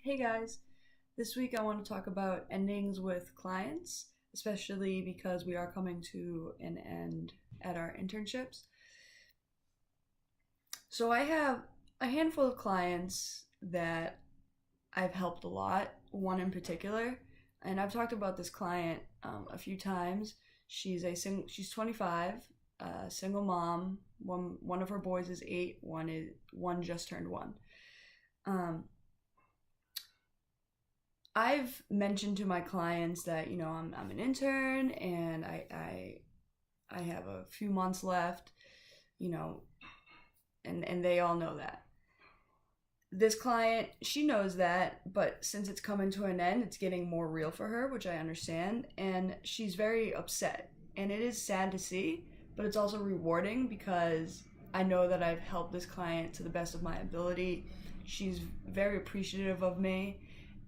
Hey guys, this week I want to talk about endings with clients, especially because we are coming to an end at our internships. So I have a handful of clients that I've helped a lot, one in particular, and I've talked about this client a few times. She's 25, single mom. One of her boys is 8, one just turned 1. Um, I've mentioned to my clients that I'm an intern and I have a few months left, you know, and they all know that. This client, she knows that, but since it's coming to an end, it's getting more real for her, which I understand, and she's very upset. And it is sad to see, but it's also rewarding because I know that I've helped this client to the best of my ability. She's very appreciative of me,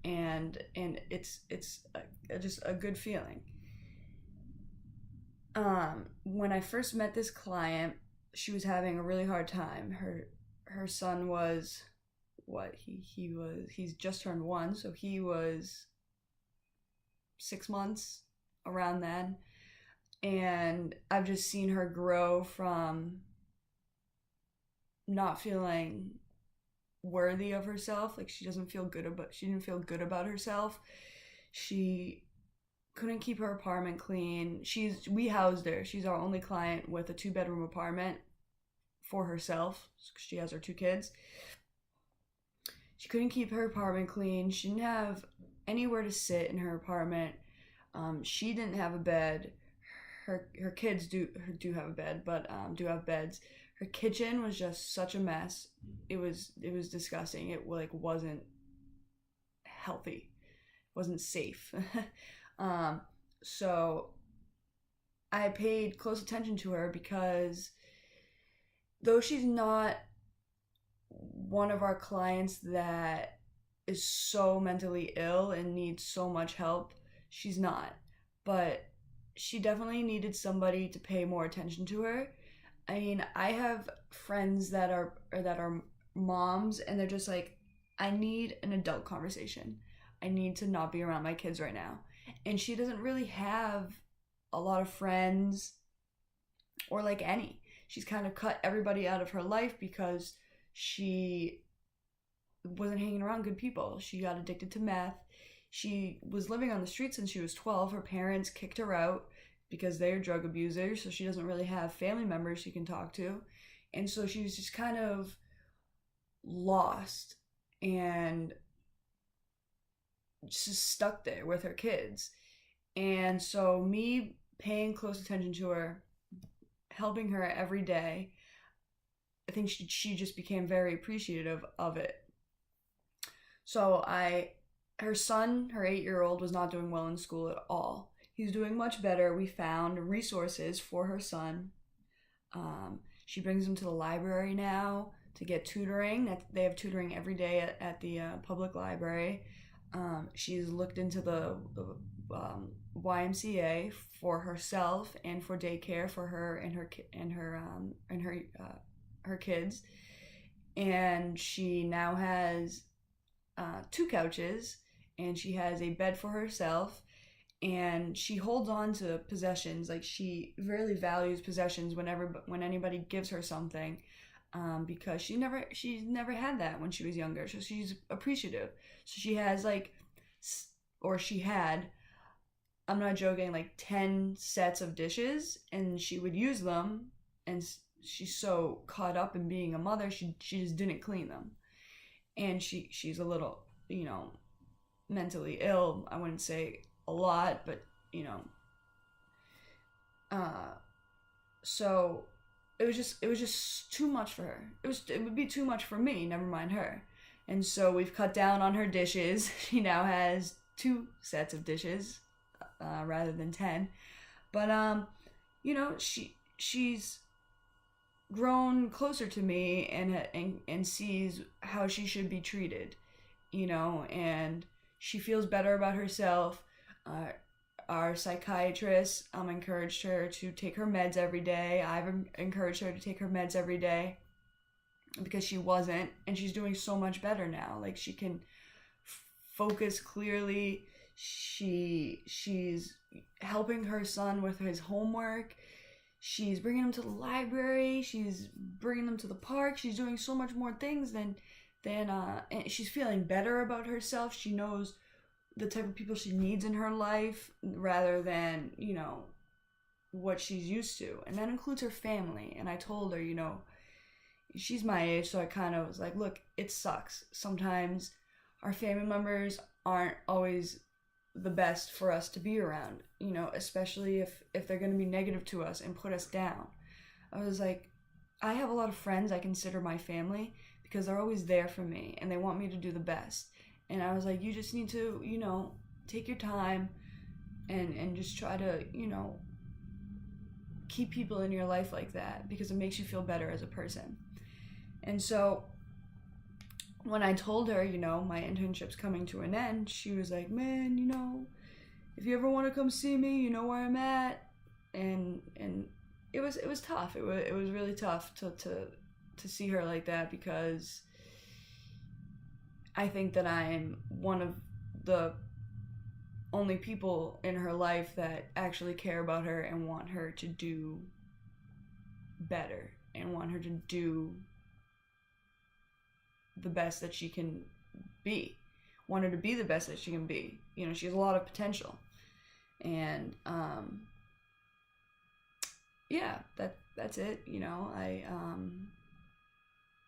and just a good feeling. When I first met this client, she was having a really hard time. Her son was what he's just turned 1, so he was 6 months around then, and I've just seen her grow from not feeling worthy of herself, like she didn't feel good about herself. She couldn't keep her apartment clean. We housed her. She's our only client with a 2-bedroom apartment for herself. She has her 2 kids. She couldn't keep her apartment clean. She didn't have anywhere to sit in her apartment. She didn't have a bed. Her kids do have a bed, but do have beds. Her kitchen was just such a mess. It was disgusting. It wasn't healthy. It wasn't safe. So I paid close attention to her because though she's not one of our clients that is so mentally ill and needs so much help, she's not. But she definitely needed somebody to pay more attention to her. I mean, I have friends that are moms, and they're just like, I need an adult conversation. I need to not be around my kids right now. And she doesn't really have a lot of friends or like any. She's kind of cut everybody out of her life because she wasn't hanging around good people. She got addicted to meth. She was living on the street since she was 12. Her parents kicked her out because they're drug abusers, so she doesn't really have family members she can talk to. And so she was just kind of lost and just stuck there with her kids. And so me paying close attention to her, helping her every day, I think she just became very appreciative of it. So her son, her 8-year-old, was not doing well in school at all. He's doing much better. We found resources for her son. She brings him to the library now to get tutoring. They have tutoring every day at the public library. She's looked into the YMCA for herself and for daycare for her and her kids. And she now has 2 couches, and she has a bed for herself, and she holds on to possessions. Like, she really values possessions when anybody gives her something, because she's never had that when she was younger, so she's appreciative. So she has she had, I'm not joking, like 10 sets of dishes, and she would use them, and she's so caught up in being a mother, she just didn't clean them. And she's a little, mentally ill. I wouldn't say a lot, but so it was just too much for her. It would be too much for me, never mind her. And so we've cut down on her dishes. She now has 2 sets of dishes rather than 10. But she's grown closer to me and sees how she should be treated, and she feels better about herself. Our psychiatrist encouraged her to take her meds every day. I've encouraged her to take her meds every day because she wasn't, and she's doing so much better now. Like, she can focused clearly. She's helping her son with his homework. She's bringing him to the library. She's bringing him to the park. She's doing so much more things and she's feeling better about herself. She knows the type of people she needs in her life rather than, what she's used to. And that includes her family. And I told her, she's my age, so I kind of was like, look, it sucks. Sometimes our family members aren't always the best for us to be around, especially if they're going to be negative to us and put us down. I was like, I have a lot of friends I consider my family because they're always there for me and they want me to do the best. And I was like, you just need to, take your time and just try to, keep people in your life like that because it makes you feel better as a person. And so when I told her, my internship's coming to an end, she was like, man, if you ever want to come see me, you know where I'm at. And it was tough. It was really tough to see her like that because I think that I'm one of the only people in her life that actually care about her and want her to do better and want her to do the best that she can be. Want her to be the best that she can be. She has a lot of potential. And yeah, that's it. I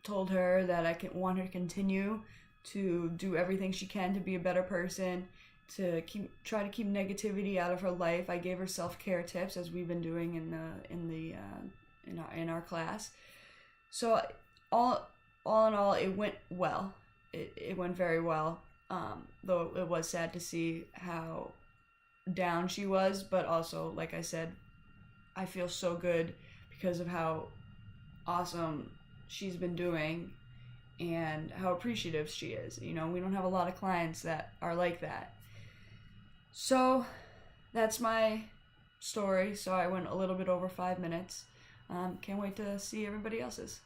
told her that I want her to continue to do everything she can to be a better person, to try to keep negativity out of her life. I gave her self-care tips as we've been doing in our class. So all in all, it went well. It went very well. Though it was sad to see how down she was, but also, like I said, I feel so good because of how awesome she's been doing and how appreciative she is. We don't have a lot of clients that are like that. So that's my story. So I went a little bit over 5 minutes. Can't wait to see everybody else's.